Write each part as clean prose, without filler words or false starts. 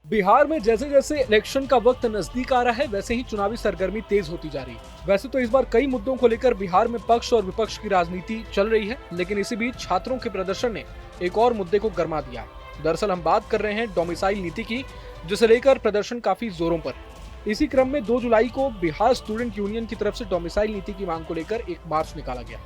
बिहार में जैसे जैसे इलेक्शन का वक्त नजदीक आ रहा है वैसे ही चुनावी सरगर्मी तेज होती जा रही है। वैसे तो इस बार कई मुद्दों को लेकर बिहार में पक्ष और विपक्ष की राजनीति चल रही है, लेकिन इसी बीच छात्रों के प्रदर्शन ने एक और मुद्दे को गर्मा दिया है। दरअसल हम बात कर रहे हैं डोमिसाइल नीति की, जिसे लेकर प्रदर्शन काफी जोरों पर है। इसी क्रम में 2 जुलाई को बिहार स्टूडेंट यूनियन की तरफ से डोमिसाइल नीति की मांग को लेकर एक मार्च निकाला गया।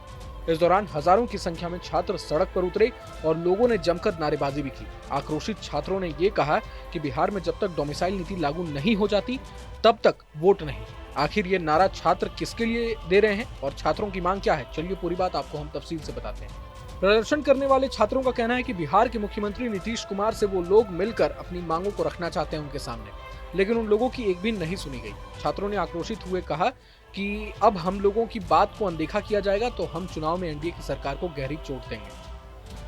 इस दौरान हजारों की संख्या में छात्र सड़क पर उतरे और लोगों ने जमकर नारेबाजी भी की। आक्रोशित छात्रों ने ये कहा कि बिहार में जब तक डोमिसाइल नीति लागू नहीं हो जाती तब तक वोट नहीं। आखिर ये नारा छात्र किसके लिए दे रहे हैं और छात्रों की मांग क्या है, चलिए पूरी बात आपको हम तफसील से बताते हैं। प्रदर्शन करने वाले छात्रों का कहना है कि बिहार के मुख्यमंत्री नीतीश कुमार से वो लोग मिलकर अपनी मांगों को रखना चाहते हैं उनके सामने, लेकिन उन लोगों की एक भी नहीं सुनी गई। छात्रों ने आक्रोशित हुए कहा कि अब हम लोगों की बात को अनदेखा किया जाएगा तो हम चुनाव में एनडीए की सरकार को गहरी चोट देंगे।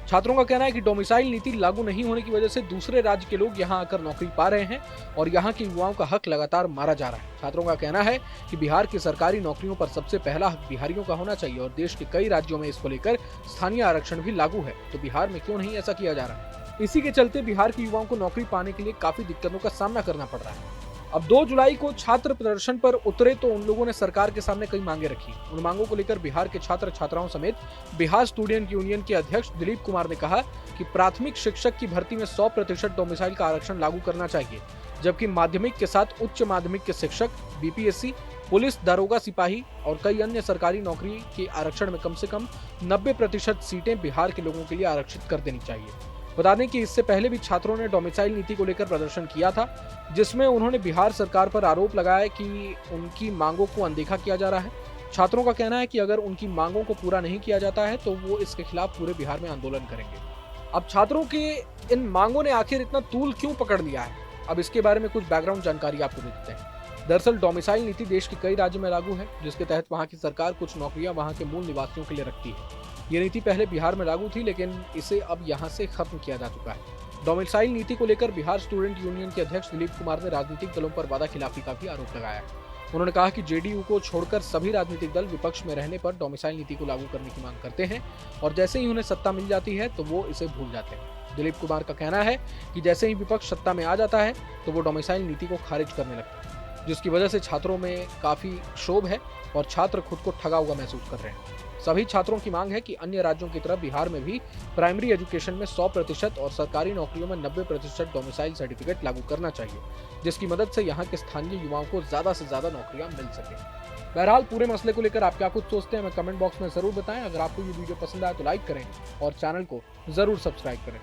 छात्रों का कहना है कि डोमिसाइल नीति लागू नहीं होने की वजह से दूसरे राज्य के लोग यहां आकर नौकरी पा रहे हैं और यहां के युवाओं का हक लगातार मारा जा रहा है। छात्रों का कहना है कि बिहार की सरकारी नौकरियों पर सबसे पहला हक बिहारियों का होना चाहिए और देश के कई राज्यों में इसको लेकर स्थानीय आरक्षण भी लागू है, तो बिहार में क्यों नहीं ऐसा किया जा रहा है। इसी के चलते बिहार के युवाओं को नौकरी पाने के लिए काफी दिक्कतों का सामना करना पड़ रहा है। अब 2 जुलाई को छात्र प्रदर्शन पर उतरे तो उन लोगों ने सरकार के सामने कई मांगे रखी। उन मांगों को लेकर बिहार के छात्र छात्राओं समेत बिहार स्टूडेंट यूनियन के अध्यक्ष दिलीप कुमार ने कहा कि प्राथमिक शिक्षक की भर्ती में 100% डोमिसाइल का आरक्षण लागू करना चाहिए, जबकि माध्यमिक के साथ उच्च माध्यमिक के शिक्षक, बीपीएससी, पुलिस, दारोगा, सिपाही और कई अन्य सरकारी नौकरी के आरक्षण में कम से कम 90% सीटें बिहार के लोगों के लिए आरक्षित कर देनी चाहिए। बता दें कि इससे पहले भी छात्रों ने डोमिसाइल नीति को लेकर प्रदर्शन किया था, जिसमें उन्होंने बिहार सरकार पर आरोप लगाया कि उनकी मांगों को अनदेखा किया जा रहा है। छात्रों का कहना है कि अगर उनकी मांगों को पूरा नहीं किया जाता है तो वो इसके खिलाफ पूरे बिहार में आंदोलन करेंगे। अब छात्रों के इन मांगों ने आखिर इतना तूल क्यों पकड़ लिया है, अब इसके बारे में कुछ बैकग्राउंड जानकारी आपको देते हैं। दरअसल डोमिसाइल नीति देश के कई राज्यों में लागू है, जिसके तहत वहां की सरकार कुछ नौकरियां वहां के मूल निवासियों के लिए रखती है। ये नीति पहले बिहार में लागू थी, लेकिन इसे अब यहाँ से खत्म किया जा चुका है। डोमिसाइल नीति को लेकर बिहार स्टूडेंट यूनियन के अध्यक्ष दिलीप कुमार ने राजनीतिक दलों पर वादाखिलाफी का भी आरोप लगाया है। उन्होंने कहा कि जेडीयू को छोड़कर सभी राजनीतिक दल विपक्ष में रहने पर डोमिसाइल नीति को लागू करने की मांग करते हैं और जैसे ही उन्हें सत्ता मिल जाती है तो वो इसे भूल जाते हैं। दिलीप कुमार का कहना है कि जैसे ही विपक्ष सत्ता में आ जाता है तो वो डोमिसाइल नीति को खारिज करने लगता है, जिसकी वजह से छात्रों में काफी क्षोभ है और छात्र खुद को ठगा हुआ महसूस कर रहे हैं। सभी छात्रों की मांग है कि अन्य राज्यों की तरह बिहार में भी प्राइमरी एजुकेशन में 100% और सरकारी नौकरियों में 90% डोमिसाइल सर्टिफिकेट लागू करना चाहिए, जिसकी मदद से यहाँ के स्थानीय युवाओं को ज्यादा से ज्यादा नौकरियां मिल सके। बहरहाल पूरे मसले को लेकर आप क्या कुछ सोचते हैं हमें कमेंट बॉक्स में जरूर बताएं। अगर आपको ये वीडियो पसंद आए तो लाइक करें और चैनल को जरूर सब्सक्राइब करें।